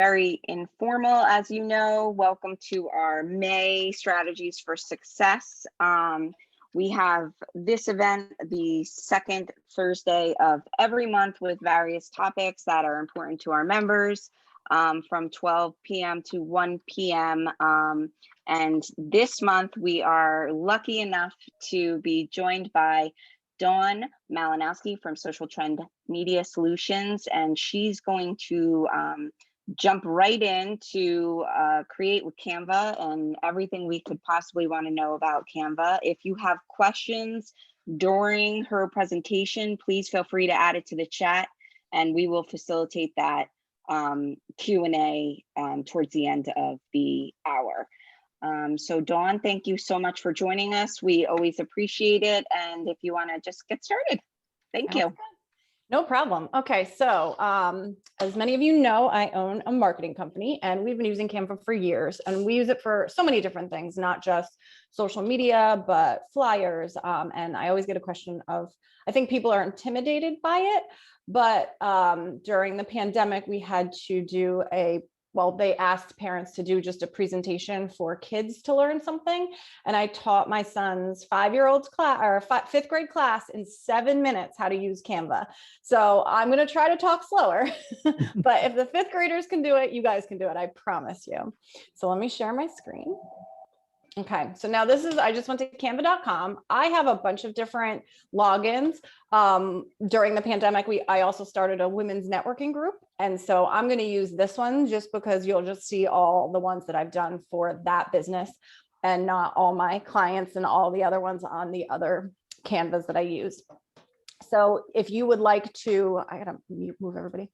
Very informal, as you know. Welcome to our May Strategies for Success. We have this event the second Thursday of every month with various topics that are important to our members from 12 p.m. to 1 p.m. And this month we are lucky enough to be joined by Dawn Malinowski from Social Trend Media Solutions, and she's going to jump right in to create with Canva and everything we could possibly want to know about Canva. If you have questions during her presentation, please feel free to add it to the chat and we will facilitate that Q&A towards the end of the hour. So Dawn, thank you so much for joining us. We always appreciate it. And if you want to just get started, thank you. No problem. Okay, so as many of you know, I own a marketing company and we've been using Canva for years, and we use it for so many different things, not just social media, but flyers. And I always get a question of, I think people are intimidated by it, but during the pandemic, we had to do they asked parents to do just a presentation for kids to learn something. And I taught my son's 5-year-old's class or 5th grade class in 7 minutes how to use Canva. So I'm going to try to talk slower, but if the 5th graders can do it, you guys can do it. I promise you. So let me share my screen. Okay, so now I just went to canva.com. I have a bunch of different logins. During the pandemic, I also started a women's networking group. And so I'm going to use this one just because you'll just see all the ones that I've done for that business and not all my clients and all the other ones on the other Canvas that I use. So if you would like to, I gotta move everybody,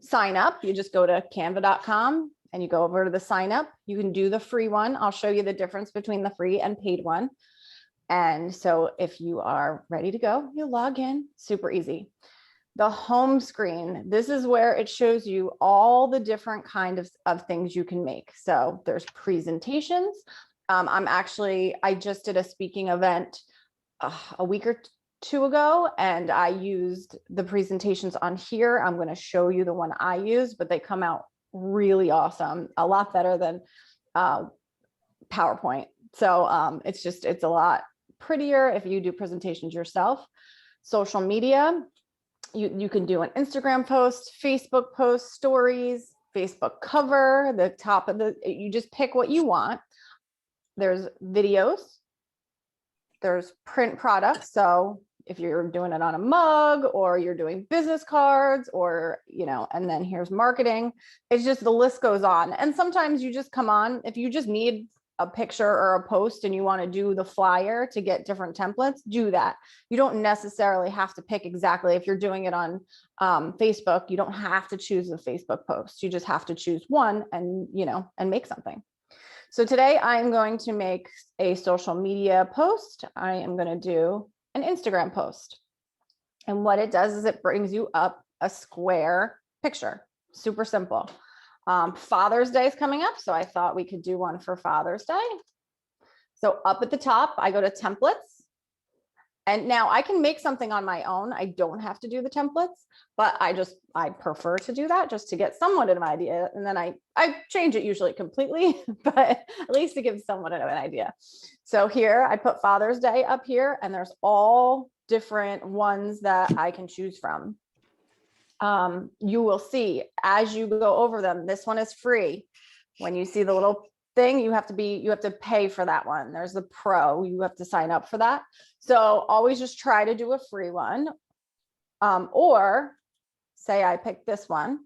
sign up, you just go to canva.com. and you go over to the sign up. You can do the free one. I'll show you the difference between the free and paid one. And so if you are ready to go, you log in, super easy. The home screen, this is where it shows you all the different kinds of things you can make. So there's presentations. I just did a speaking event a week or two ago, and I used the presentations on here. I'm going to show you the one I use, but they come out really awesome, a lot better than PowerPoint. So it's a lot prettier if you do presentations yourself. Social media, you can do an Instagram post, Facebook post, stories, Facebook cover, the top of you just pick what you want. There's videos, there's print products. So if you're doing it on a mug or you're doing business cards or, and then here's marketing, it's just the list goes on. And sometimes you just come on, if you just need a picture or a post and you want to do the flyer to get different templates, do that. You don't necessarily have to pick exactly, if you're doing it on Facebook, you don't have to choose the Facebook post. You just have to choose one and, and make something. So today I'm going to make a social media post. I am going to do an Instagram post. And what it does is it brings you up a square picture. Super simple. Father's Day is coming up, so I thought we could do one for Father's Day. So up at the top, I go to templates. And now I can make something on my own. I don't have to do the templates, but I prefer to do that just to get somewhat of an idea. And then I change it usually completely, but at least to give somewhat of an idea. So here I put Father's Day up here, and there's all different ones that I can choose from. You will see as you go over them, this one is free. When you see the little thing, you have to pay for that one. There's the pro, you have to sign up for that. So always just try to do a free one. Or say I picked this one.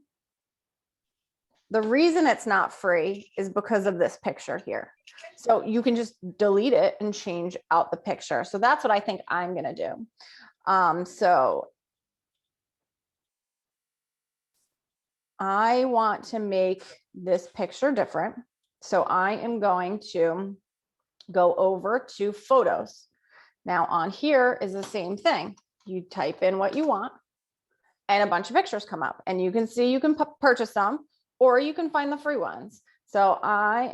The reason it's not free is because of this picture here. So you can just delete it and change out the picture. So that's what I think I'm going to do. So I want to make this picture different. So I am going to go over to photos. Now on here is the same thing. You type in what you want and a bunch of pictures come up, and you can see you can purchase them or you can find the free ones. So I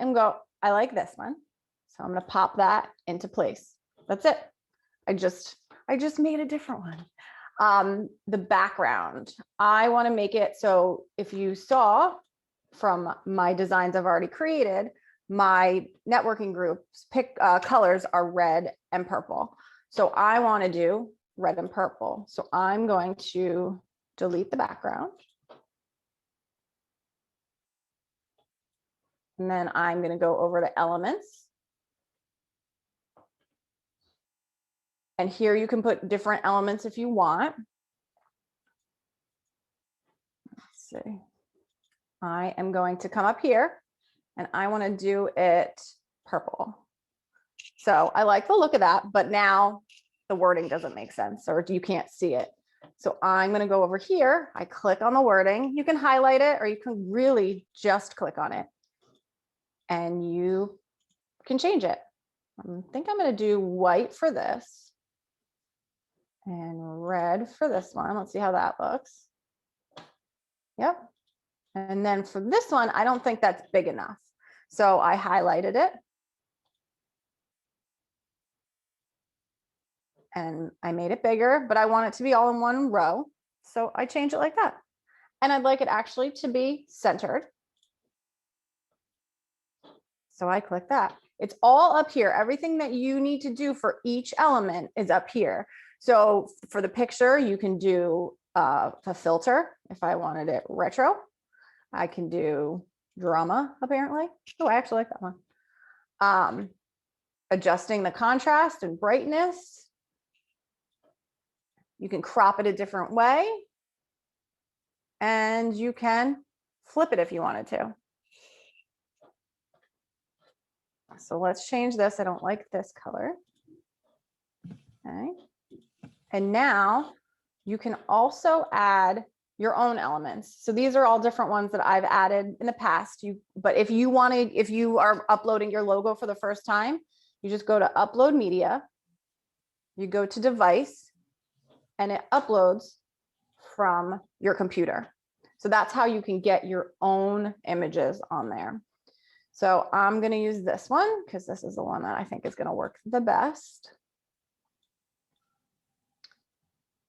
like this one. So I'm going to pop that into place. That's it. I just made a different one. The background, I want to make it so if you saw from my designs I've already created, my networking group's colors are red and purple. So I want to do red and purple. So I'm going to delete the background. And then I'm going to go over to elements. And here you can put different elements if you want. Let's see. I am going to come up here and I want to do it purple. So I like the look of that, but now the wording doesn't make sense or you can't see it. So I'm going to go over here. I click on the wording. You can highlight it or you can really just click on it and you can change it. I think I'm going to do white for this and red for this one. Let's see how that looks. Yep. And then for this one, I don't think that's big enough. So I highlighted it. And I made it bigger, but I want it to be all in one row. So I change it like that. And I'd like it actually to be centered. So I click that. It's all up here. Everything that you need to do for each element is up here. So for the picture, you can do a filter. If I wanted it retro, I can do drama apparently. Oh, I actually like that one. Adjusting the contrast and brightness. You can crop it a different way. And you can flip it if you wanted to. So let's change this. I don't like this color. Okay. And now you can also add your own elements. So these are all different ones that I've added in the past. But if you are uploading your logo for the first time, you just go to upload media, you go to device, and it uploads from your computer. So that's how you can get your own images on there. So I'm going to use this one because this is the one that I think is going to work the best.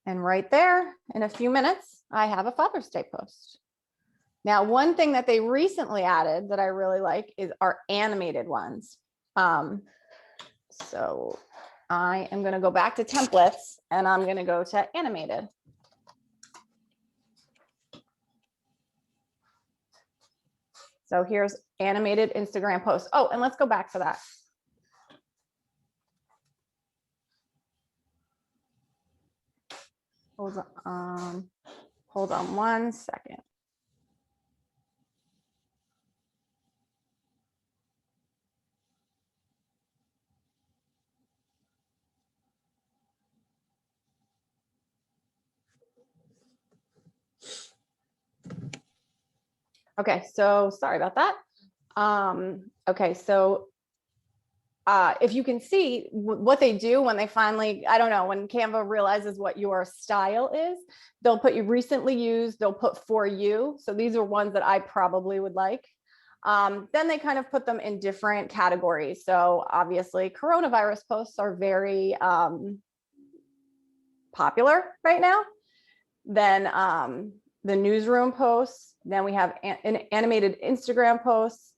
And right there, in a few minutes, I have a Father's Day post. Now, one thing that they recently added that I really like is our animated ones. So I am going to go back to templates and I'm going to go to animated. So here's animated Instagram posts. Oh, and let's go back to that. Hold on 1 second. Okay, so sorry about that. Okay, so if you can see what they do when they finally, I don't know, when Canva realizes what your style is, they'll put you recently used, they'll put for you. So these are ones that I probably would like. Then they kind of put them in different categories. So obviously coronavirus posts are very popular right now. Then the newsroom posts, then we have an animated Instagram posts.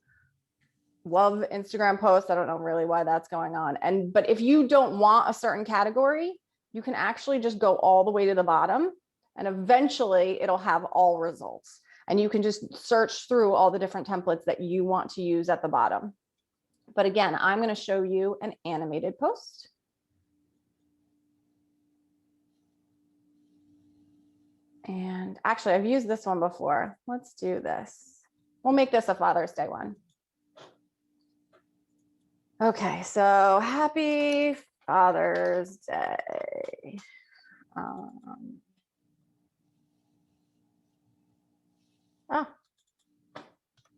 Love Instagram posts. I don't know really why that's going on. But if you don't want a certain category, you can actually just go all the way to the bottom and eventually it'll have all results. And you can just search through all the different templates that you want to use at the bottom. But again, I'm going to show you an animated post. And actually, I've used this one before. Let's do this. We'll make this a Father's Day one. Okay, so happy Father's Day.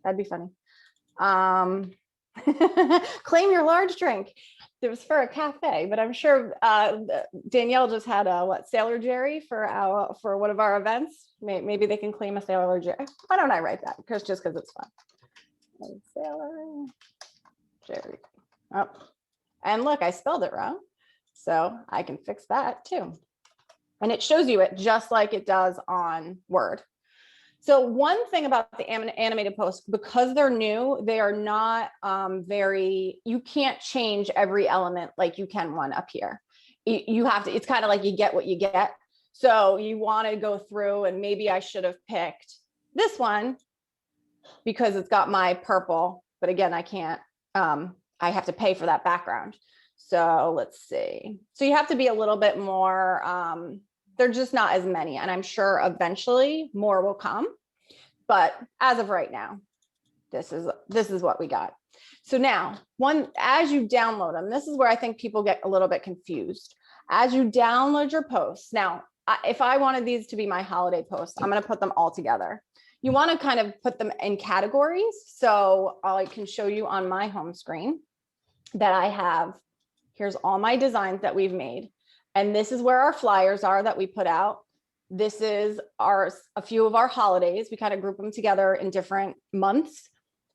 That'd be funny. Claim your large drink. It was for a cafe, but I'm sure Danielle just had a Sailor Jerry for one of our events. Maybe they can claim a Sailor Jerry. Why don't I write that? Just because it's fun. Sailor Jerry. Oh, and look, I spelled it wrong. So I can fix that too. And it shows you it just like it does on Word. So one thing about the animated posts, because they're new, they are not you can't change every element like you can one up here. You have to, it's kind of like you get what you get. So you want to go through, and maybe I should have picked this one because it's got my purple, but again, I can't, I have to pay for that background. So let's see. So you have to be a little bit more, they're just not as many, and I'm sure eventually more will come. But as of right now, this is what we got. So now, as you download them, this is where I think people get a little bit confused. As you download your posts, now, if I wanted these to be my holiday posts, I'm going to put them all together. You want to kind of put them in categories. So I can show you on my home screen that I have, here's all my designs that we've made. And this is where our flyers are that we put out. This is a few of our holidays. We kind of group them together in different months.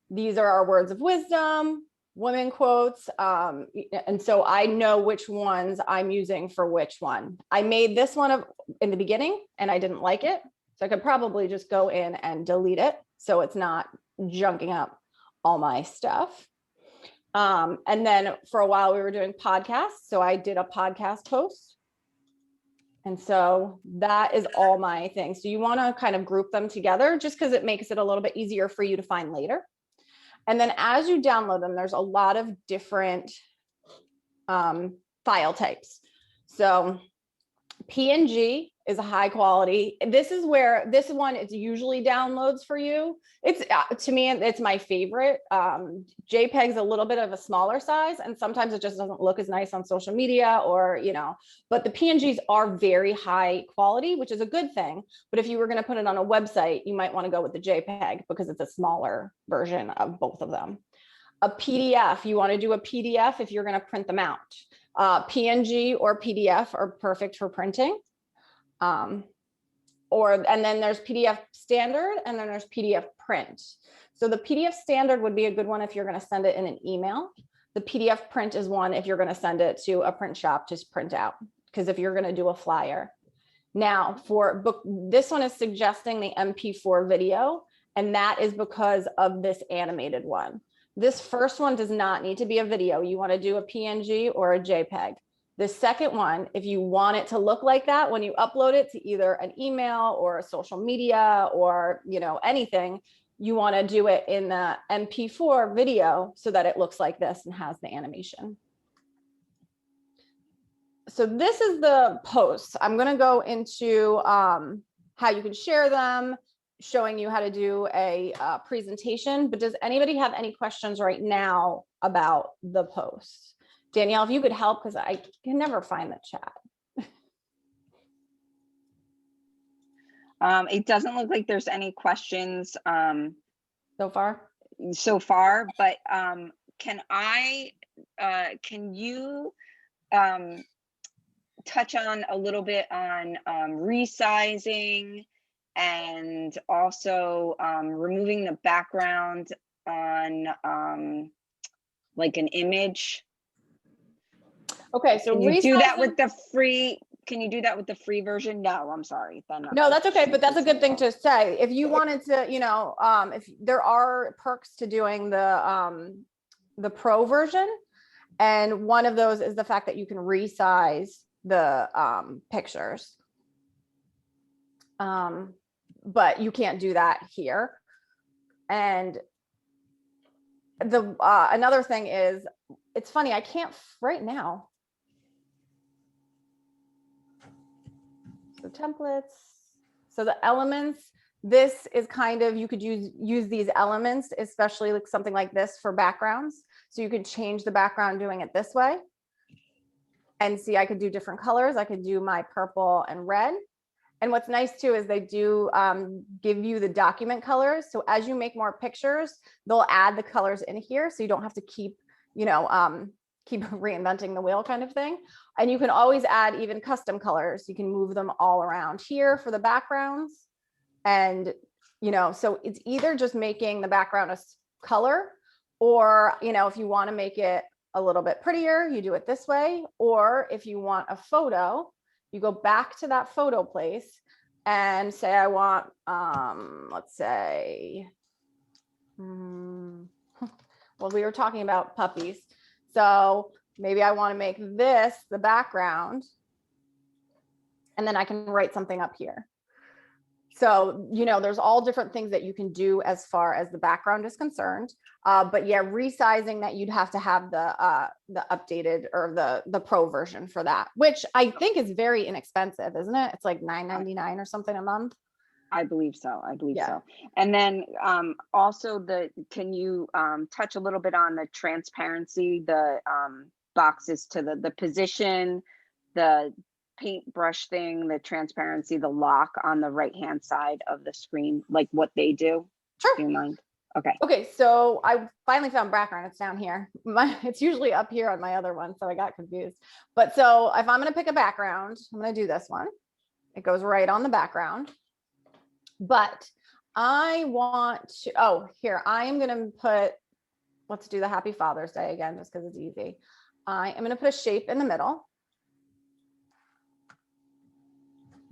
These are our words of wisdom, women quotes. And so I know which ones I'm using for which one. I made this one in the beginning and I didn't like it. So I could probably just go in and delete it so it's not junking up all my stuff. And then for a while we were doing podcasts. So I did a podcast post. And so that is all my things. So you want to kind of group them together just because it makes it a little bit easier for you to find later. And then as you download them, there's a lot of different file types. So PNG is a high quality. This is where this one is usually downloads for you. It's to me, it's my favorite. JPEG's a little bit of a smaller size, and sometimes it just doesn't look as nice on social media, or but the PNGs are very high quality, which is a good thing. But if you were going to put it on a website, you might want to go with the JPEG because it's a smaller version of both of them. A PDF, you want to do a PDF if you're going to print them out. PNG or PDF are perfect for printing. And then there's PDF standard, and then there's PDF print. So the PDF standard would be a good one if you're going to send it in an email. The PDF print is one if you're going to send it to a print shop to print out, because if you're going to do a flyer. Now for book, this one is suggesting the MP4 video, and that is because of this animated one. This first one does not need to be a video. You want to do a PNG or a JPEG. The second one, if you want it to look like that when you upload it to either an email or a social media or anything, you want to do it in the MP4 video so that it looks like this and has the animation. So this is the posts. I'm going to go into how you can share them, showing you how to do a presentation. But does anybody have any questions right now about the posts? Danielle, if you could help, because I can never find the chat. It doesn't look like there's any questions so far, but can you touch on a little bit on resizing and also removing the background on like an image? Okay, so can you do that with the free? Can you do that with the free version? No, I'm sorry. No, that's okay, but that's a good thing to say. If you wanted to, if there are perks to doing the pro version, and one of those is the fact that you can resize the pictures. But you can't do that here. And the another thing is, it's funny, I can't right now. So templates, so the elements, this is kind of, you could use these elements, especially like something like this for backgrounds. So you could change the background doing it this way. And see, I could do different colors. I could do my purple and red. And what's nice too is they do give you the document colors. So as you make more pictures, they'll add the colors in here. So you don't have to keep, keep reinventing the wheel kind of thing. And you can always add even custom colors. You can move them all around here for the backgrounds. And, so it's either just making the background a color, or, if you want to make it a little bit prettier, you do it this way. Or if you want a photo, you go back to that photo place, and say I want, let's say, well, we were talking about puppies. So maybe I want to make this the background, and then I can write something up here. So, there's all different things that you can do as far as the background is concerned. But yeah, resizing that, you'd have to have the updated or the pro version for that, which I think is very inexpensive, isn't it? It's like $9.99 or something a month. I believe so. Yeah. So. And then also can you touch a little bit on the transparency, the boxes to the position, the paintbrush thing, the transparency, the lock on the right-hand side of the screen, like what they do? Sure. Do you mind? Okay. Okay, so I finally found background. It's down here. It's usually up here on my other one, so I got confused. But so if I'm going to pick a background, I'm going to do this one. It goes right on the background. But I want to, here, I am going to put, let's do the Happy Father's Day again, just because it's easy. I am going to put a shape in the middle.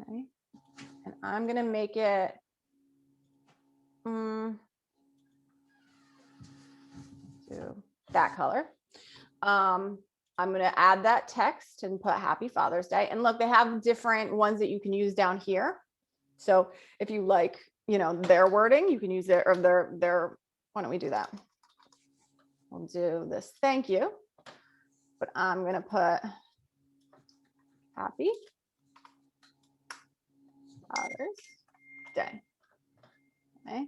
Okay. And I'm going to make it, to that color. I'm going to add that text and put Happy Father's Day. And look, they have different ones that you can use down here. So if you like, their wording, you can use it, or their, why don't we do that? We'll do this. Thank you. But I'm going to put Happy Father's Day. Okay.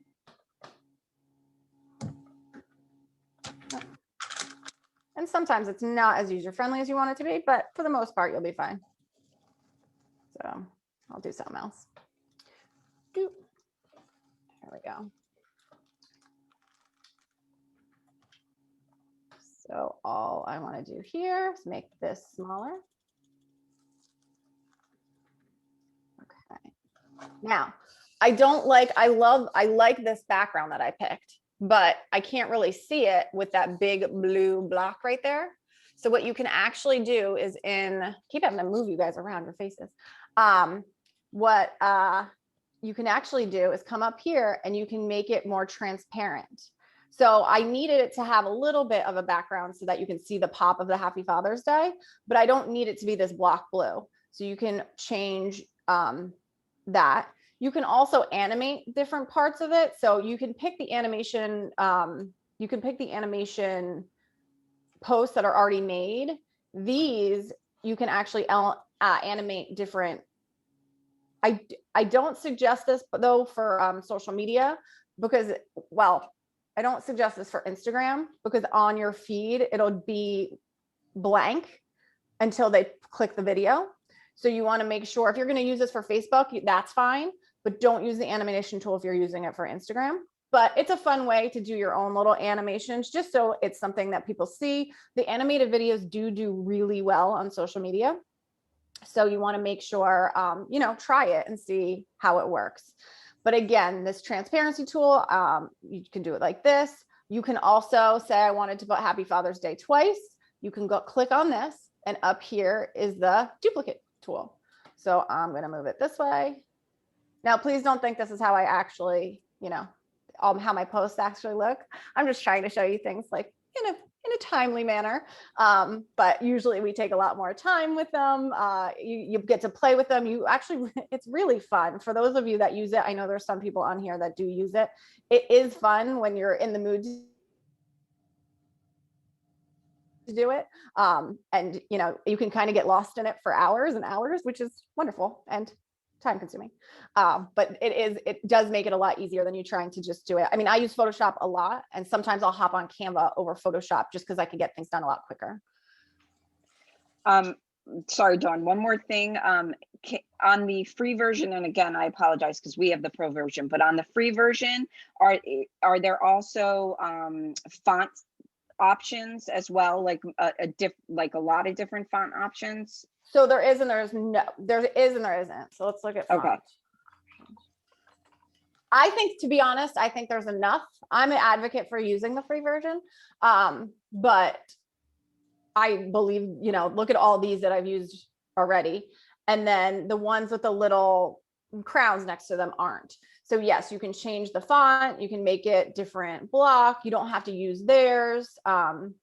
And sometimes it's not as user-friendly as you want it to be, but for the most part, you'll be fine. So I'll do something else. There we go. So all I want to do here is make this smaller. Okay. Now, I like this background that I picked, but I can't really see it with that big blue block right there. So what you can actually do is keep having to move you guys around your faces. What you can actually do is come up here and you can make it more transparent. So I needed it to have a little bit of a background so that you can see the pop of the Happy Father's Day, but I don't need it to be this block blue. So you can change that. You can also animate different parts of it. So you can pick the animation, posts that are already made. These, you can actually animate different. I don't suggest this though for social media because, well, I don't suggest this for Instagram because on your feed, it'll be blank until they click the video. So you want to make sure if you're going to use this for Facebook, that's fine, but don't use the animation tool if you're using it for Instagram. But it's a fun way to do your own little animations, just so it's something that people see. The animated videos do really well on social media. So you want to make sure, try it and see how it works. But again, this transparency tool, you can do it like this. You can also say, I wanted to put Happy Father's Day twice. You can go click on this, and up here is the duplicate tool. So I'm going to move it this way. Now, please don't think this is how I actually, how my posts actually look. I'm just trying to show you things like in a timely manner. But usually we take a lot more time with them. You get to play with them. It's really fun. For those of you that use it, I know there's some people on here that do use it. It is fun when you're in the mood to do it. And you can kind of get lost in it for hours and hours, which is wonderful and time consuming. But it does make it a lot easier than you trying to just do it. I mean, I use Photoshop a lot, and sometimes I'll hop on Canva over Photoshop just because I can get things done a lot quicker. Sorry, Dawn, one more thing. On the free version, and again, I apologize because we have the pro version, but on the free version, are there also font options as well, like a lot of different font options? So there is and there is no. There is and there isn't. So let's look at font. Okay. I think, to be honest, I think there's enough. I'm an advocate for using the free version, but I believe, look at all these that I've used already. And then the ones with the little crowns next to them aren't. So yes, you can change the font, you can make it different block, you don't have to use theirs. And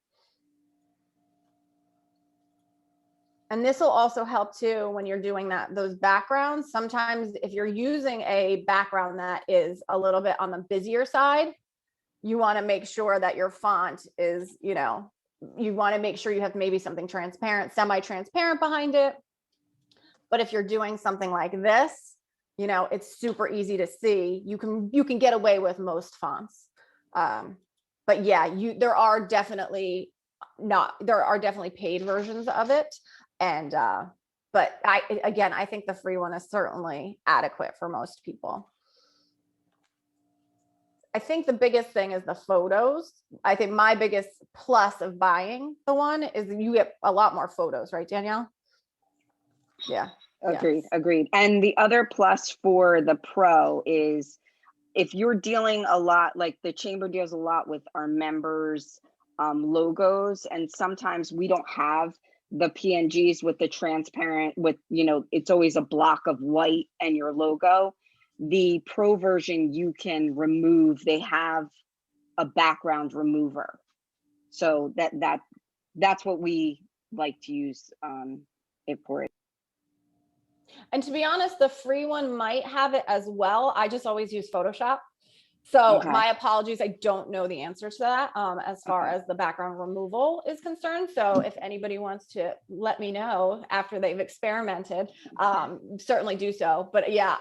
this will also help too when you're doing those backgrounds. Sometimes if you're using a background that is a little bit on the busier side, you want to make sure that your font is, you want to make sure you have maybe something transparent, semi-transparent behind it. But if you're doing something like this, it's super easy to see. You can get away with most fonts. But yeah, there are definitely paid versions of it. And, but I think the free one is certainly adequate for most people. I think the biggest thing is the photos. I think my biggest plus of buying the one is you get a lot more photos, right, Danielle? Yeah. Agreed. And the other plus for the Pro is if you're dealing a lot, like the chamber deals a lot with our members' logos, and sometimes we don't have the PNGs with the transparent, with, it's always a block of white and your logo. The Pro version, you can remove, they have a background remover. So that's what we like to use it for. And to be honest, the free one might have it as well. I just always use Photoshop. So my apologies, I don't know the answer to that as far as the background removal is concerned. So if anybody wants to let me know after they've experimented, certainly do so. But yeah,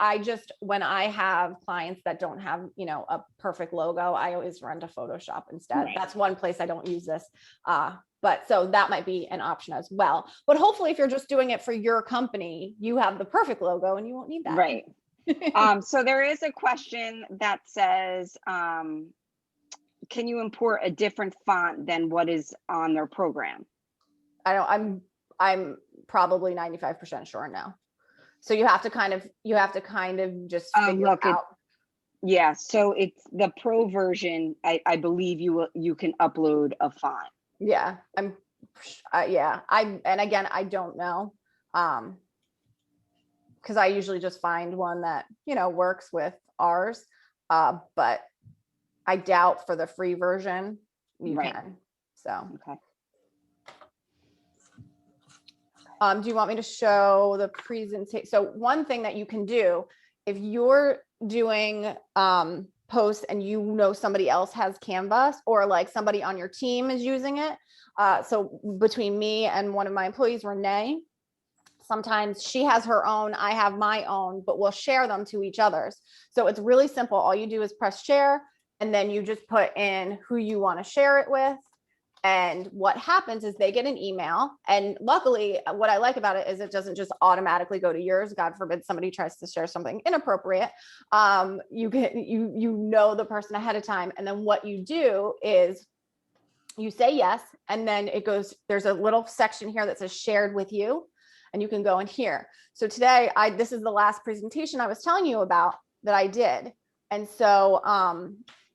when I have clients that don't have, a perfect logo, I always run to Photoshop instead. Right. That's one place I don't use this. But so that might be an option as well. But hopefully if you're just doing it for your company, you have the perfect logo and you won't need that. Right. So there is a question that says, can you import a different font than what is on their program? I'm probably 95% sure no. So you have to kind of just figure out. Yeah. So it's the Pro version. I believe you can upload a font. Yeah. And again, I don't know. Because I usually just find one that, works with ours. But I doubt for the free version you can. So, okay. Do you want me to show the presentation? So one thing that you can do, if you're doing posts and somebody else has Canva, or like somebody on your team is using it. So between me and one of my employees, Renee, sometimes she has her own, I have my own, but we'll share them to each other's. So it's really simple. All you do is press share, and then you just put in who you want to share it with. And what happens is they get an email. And luckily, what I like about it is it doesn't just automatically go to yours. God forbid somebody tries to share something inappropriate. You know the person ahead of time. And then what you do is you say yes, and then it goes, there's a little section here that says shared with you. And you can go in here. So today, this is the last presentation I was telling you about that I did. And so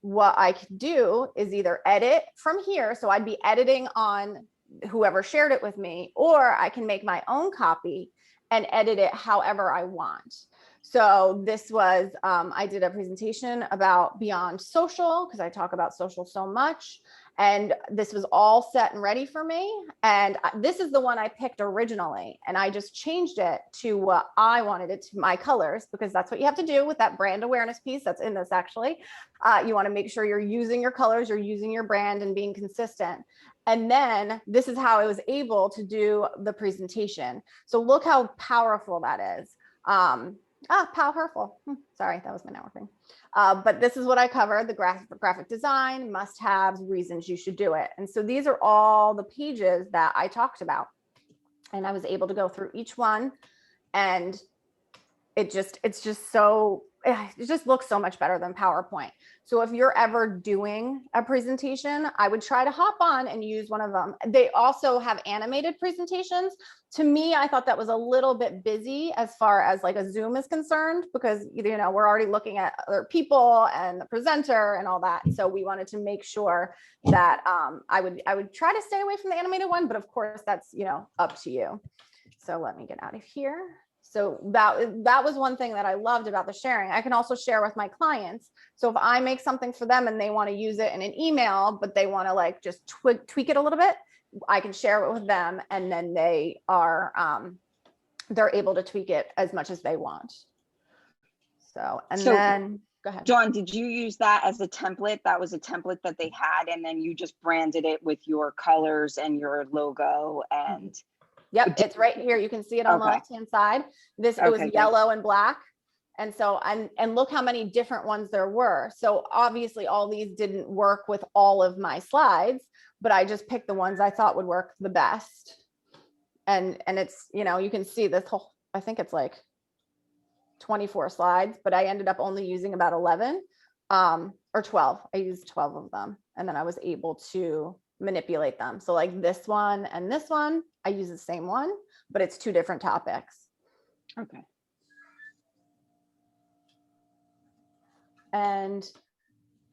what I could do is either edit from here. So I'd be editing on whoever shared it with me, or I can make my own copy and edit it however I want. So this was, I did a presentation about Beyond Social, because I talk about social so much. And this was all set and ready for me. And this is the one I picked originally. And I just changed it to what I wanted it to, my colors, because that's what you have to do with that brand awareness piece that's in this actually. You want to make sure you're using your colors, you're using your brand and being consistent. And then this is how I was able to do the presentation. So look how powerful that is. Powerful. Sorry, that was my networking. But this is what I covered: the graphic design, must-haves, reasons you should do it. And so these are all the pages that I talked about. And I was able to go through each one, and it just looks so much better than PowerPoint. So if you're ever doing a presentation, I would try to hop on and use one of them. They also have animated presentations. To me, I thought that was a little bit busy as far as like a Zoom is concerned, because we're already looking at other people and the presenter and all that. So we wanted to make sure that I would try to stay away from the animated one, but of course that's up to you. So let me get out of here. So that was one thing that I loved about the sharing. I can also share with my clients. So if I make something for them and they want to use it in an email, but they want to like just tweak it a little bit, I can share it with them, and then they are they're able to tweak it as much as they want. So, and So, then go ahead. Dawn, did you use that as a template? That was a template that they had, and then you just branded it with your colors and your logo and. Yep, it's right here. You can see it on the left-hand side. It was yellow and black. And so, and look how many different ones there were. So obviously all these didn't work with all of my slides, but I just picked the ones I thought would work the best. And it's, you know, you can see this whole, I think it's like 24 slides, but I ended up only using about 11 or 12. I used 12 of them. And then I was able to manipulate them. So like this one and this one, I use the same one, but it's two different topics. Okay. And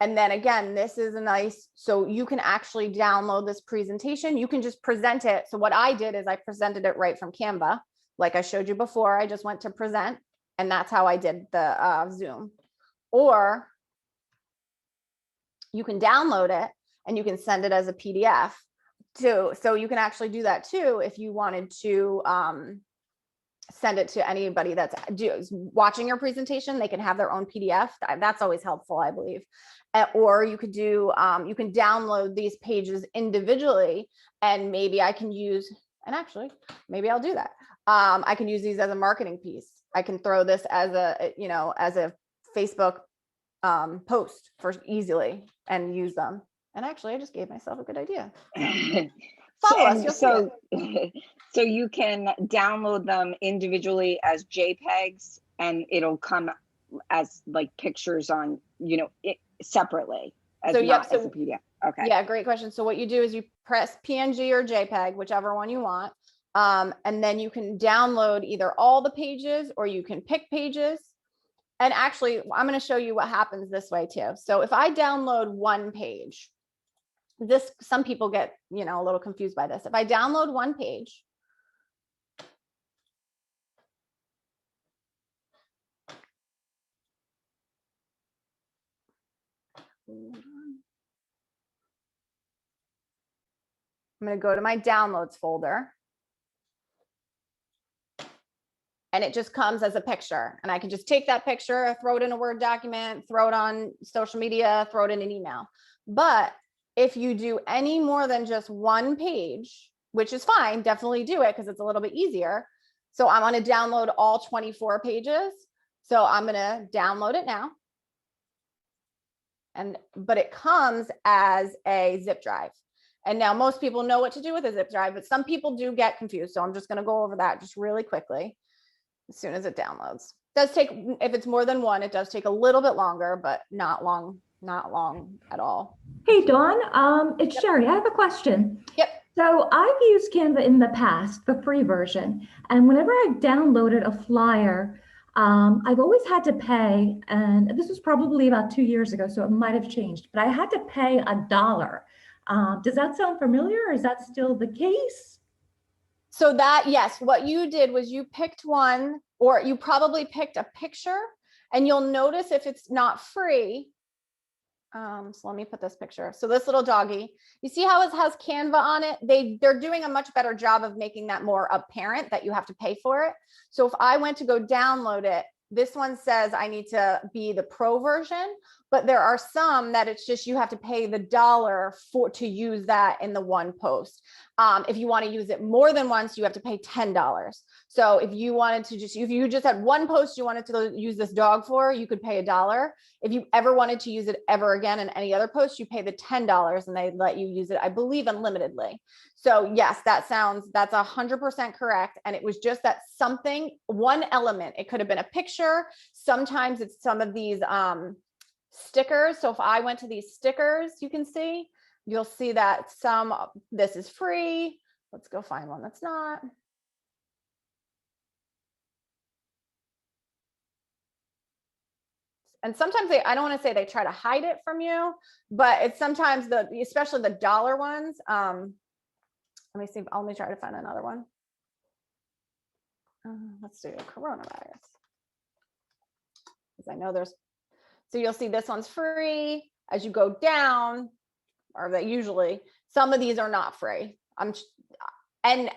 then again, this is a nice, so you can actually download this presentation. You can just present it. So what I did is I presented it right from Canva. Like I showed you before, I just went to present, and that's how I did the Zoom. Or you can download it and you can send it as a PDF too. So you can actually do that too if you wanted to send it to anybody that's watching your presentation. They can have their own PDF. That's always helpful, I believe. Or you could do, you can download these pages individually, and maybe I can use, and actually, maybe I'll do that. I can use these as a marketing piece. I can throw this as a, you know, as a Facebook post for easily and use them. And actually, I just gave myself a good idea. Follow us, you'll see it. So you can download them individually as JPEGs, and it'll come as like pictures on, you know, separately as not as a PDF. Okay. Yeah, great question. So what you do is you press PNG or JPEG, whichever one you want. And then you can download either all the pages or you can pick pages. And actually, I'm going to show you what happens this way too. So if I download one page, some people get, you know, a little confused by this. If I download one page, I'm going to go to my downloads folder, and it just comes as a picture, and I can just take that picture, throw it in a Word document, throw it on social media, throw it in an email. But if you do any more than just one page, which is fine, definitely do it because it's a little bit easier. So I'm going to download all 24 pages. So I'm going to download it now. But it comes as a zip drive. And now most people know what to do with a zip drive, but some people do get confused. So I'm just going to go over that just really quickly as soon as it downloads. It does take, if it's more than one, it does take a little bit longer, but not long at all. Hey, Dawn, it's Sherry. I have a question. Yep. So I've used Canva in the past, the free version, and whenever I've downloaded a flyer, I've always had to pay, and this was probably about 2 years ago, so it might have changed, but I had to pay $1. Does that sound familiar, or is that still the case? So that, yes, what you did was you picked one, or you probably picked a picture, and you'll notice if it's not free. So let me put this picture. So this little doggy, you see how it has Canva on it? They're doing a much better job of making that more apparent that you have to pay for it. So if I went to go download it, this one says I need to be the pro version, but there are some that it's just you have to pay the $1 to use that in the one post. If you want to use it more than once, you have to pay $10. So if you wanted to if you just had one post you wanted to use this dog for, you could pay $1. If you ever wanted to use it ever again in any other post, you pay the $10 and they let you use it, I believe, unlimitedly. So yes, that's 100% correct. And it was just that one element, it could have been a picture. Sometimes it's some of these stickers. So if I went to these stickers, you'll see that this is free. Let's go find one that's not. And sometimes I don't want to say they try to hide it from you, but it's sometimes especially the dollar ones. Let me see. Let me try to find another one. let's do coronavirus. Because I know there's, so you'll see this one's free. As you go down, or that usually, some of these are not free. And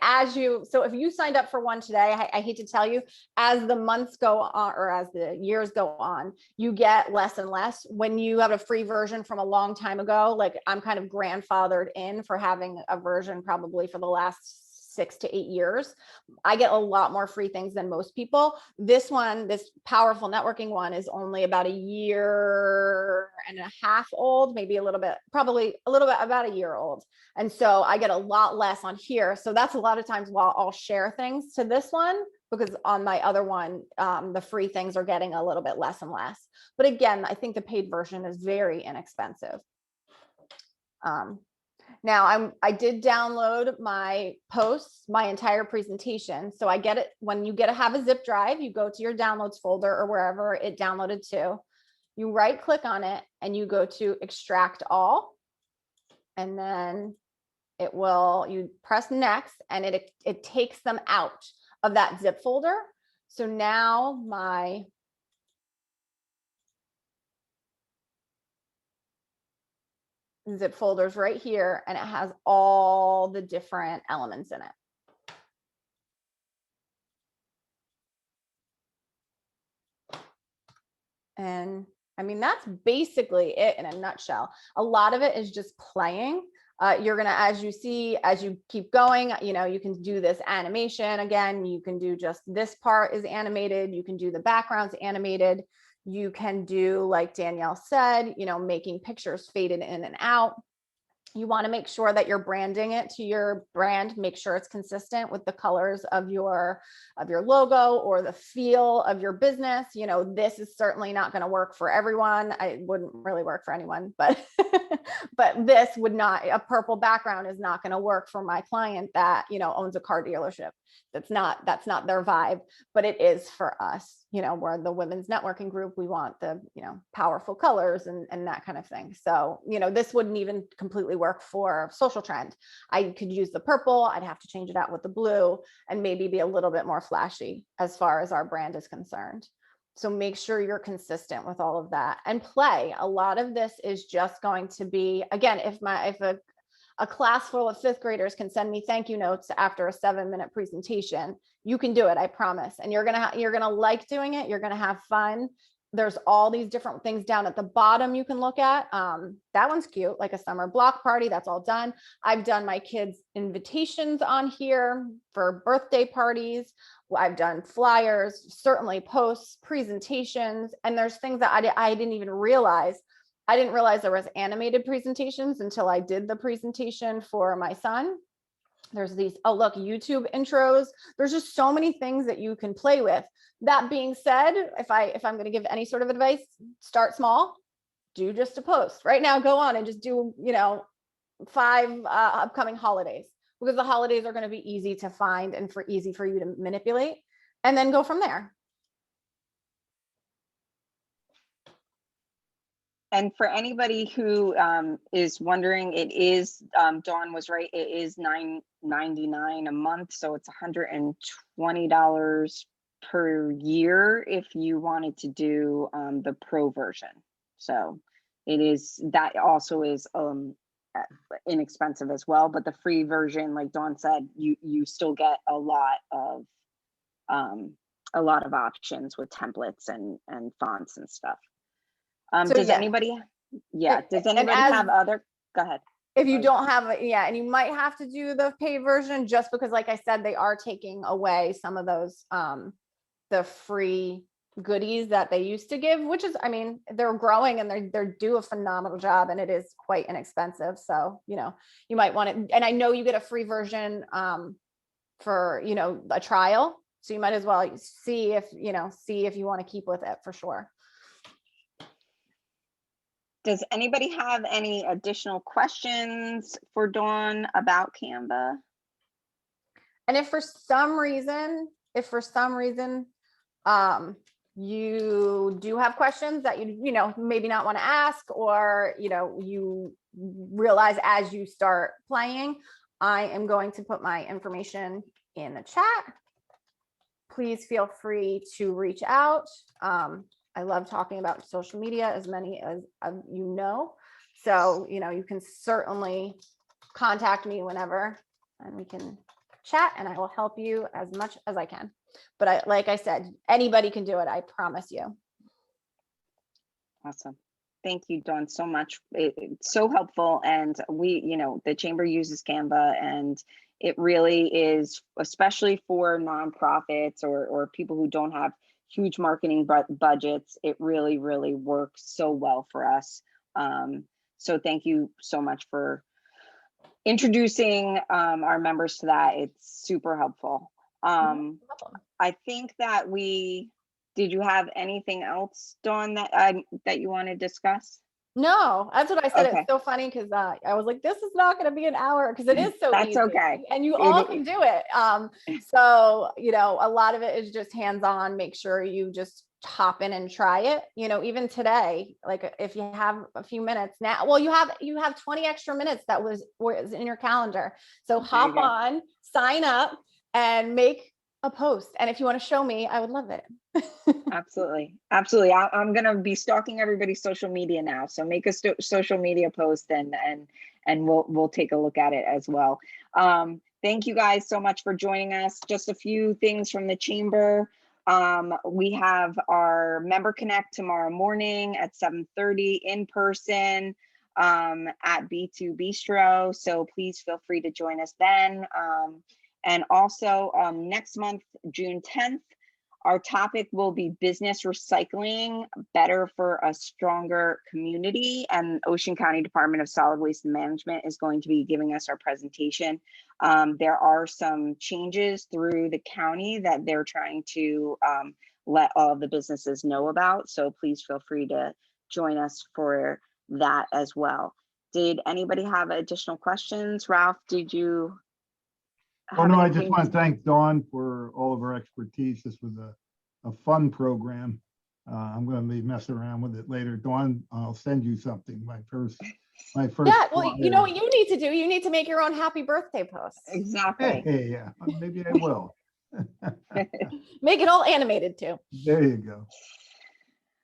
so if you signed up for one today, I hate to tell you, as the months go on, or as the years go on, you get less and less. When you have a free version from a long time ago, like I'm kind of grandfathered in for having a version probably for the last 6 to 8 years. I get a lot more free things than most people. This one, this powerful networking one, is only about 1.5 years old, maybe a little bit, probably a little bit, about 1 year old. And so I get a lot less on here. So that's a lot of times while I'll share things to this one, because on my other one, the free things are getting a little bit less and less. But again, I think the paid version is very inexpensive. Now I did download my posts, my entire presentation. So I get it when you have a zip drive, you go to your downloads folder or wherever it downloaded to, you right click on it and you go to extract all, and then you press next, and it takes them out of that zip folder. So now my zip folders right here, and it has all the different elements in it. And I mean, that's basically it in a nutshell. A lot of it is just playing. You're gonna, as you keep going, you can do this animation again. You can do just this part is animated. You can do the backgrounds animated. You can do, like Danielle said, making pictures faded in and out. You want to make sure that you're branding it to your brand. Make sure it's consistent with the colors of your logo or the feel of your business. This is certainly not going to work for everyone. It wouldn't really work for anyone, but but this would not. A purple background is not going to work for my client that owns a car dealership. That's not their vibe, but it is for us. We're the women's networking group. We want the powerful colors and that kind of thing. So this wouldn't even completely work for social trend. I could use the purple. I'd have to change it out with the blue and maybe be a little bit more flashy as far as our brand is concerned. So make sure you're consistent with all of that and play. A lot of this is just going to be, again, if a class full of 5th graders can send me thank you notes after a 7-minute presentation, you can do it, I promise. And you're gonna like doing it. You're gonna have fun. There's all these different things down at the bottom you can look at. That one's cute, like a summer block party. That's all done. I've done my kids' invitations on here for birthday parties. I've done flyers, certainly posts, presentations, and there's things that I didn't even realize. I didn't realize there was animated presentations until I did the presentation for my son. There's these, oh look, YouTube intros. There's just so many things that you can play with. That being said, if I'm going to give any sort of advice, start small, do just a post. Right now, go on and just do, 5 upcoming holidays, because the holidays are going to be easy to find and easy for you to manipulate, and then go from there. And for anybody who is wondering, it is, Dawn was right, it is $9.99 a month. So it's $120 per year if you wanted to do the pro version. So it is, that also is inexpensive as well. But the free version, like Dawn said, you still get a lot of options with templates and fonts and stuff. Does anybody have other, go ahead. If you don't have and you might have to do the paid version, just because, like I said, they are taking away some of those, the free goodies that they used to give, which is, I mean, they're growing and they're do a phenomenal job, and it is quite inexpensive. So, you might want it. And I know you get a free version for, a trial. So you might as well see if you want to keep with it for sure. Does anybody have any additional questions for Dawn about Canva? And if for some reason, you do have questions that you maybe not want to ask, or you realize as you start playing, I am going to put my information in the chat. please feel free to reach out. I love talking about social media, as many as you know. So, you can certainly contact me whenever and we can chat and I will help you as much as I can. But like I said, anybody can do it. I promise you. Awesome. Thank you, Dawn, so much. It's so helpful. And the chamber uses Canva, and it really is, especially for nonprofits or people who don't have huge marketing budgets, it really, really works so well for us. So thank you so much for introducing our members to that. It's super helpful. I think that did you have anything else, Dawn, that you want to discuss? No, that's what I said. Okay. It's so funny because I was like, this is not going to be an hour because it is so That's easy. okay. And you all can do it. So, a lot of it is just hands-on. Make sure you just hop in and try it. Even today, like if you have a few minutes now, well, you have 20 extra minutes that was in your calendar. So hop on, sign up, and make a post. And if you want to show me, I would love it. Absolutely. Absolutely. I'm going to be stalking everybody's social media now. So make a social media post and we'll take a look at it as well. Thank you guys so much for joining us. Just a few things from the chamber. We have our Member Connect tomorrow morning at 7:30 in person at B2 Bistro. So please feel free to join us then. And also next month, June 10th, our topic will be business recycling, better for a stronger community. And Ocean County Department of Solid Waste Management is going to be giving us our presentation. There are some changes through the county that they're trying to let all of the businesses know about. So please feel free to join us for that as well. Did anybody have additional questions? Ralph, did you? Oh, no, I just want to thank Dawn for all of her expertise. This was a fun program. I'm going to be messing around with it later. Dawn, I'll send you something. My first. Yeah, well, you know what you need to do? You need to make your own happy birthday post. Exactly. Hey, yeah, maybe I will. Make it all animated too. There you go.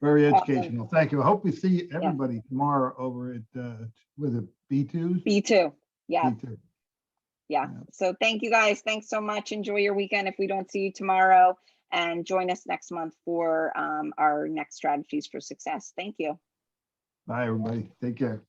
Very educational. Thank you. I hope we see everybody tomorrow over at with a B2. B2. Yeah. B2. Yeah. So thank you guys. Thanks so much. Enjoy your weekend if we don't see you tomorrow, and join us next month for our next strategies for success. Thank you. Bye, everybody. Take care.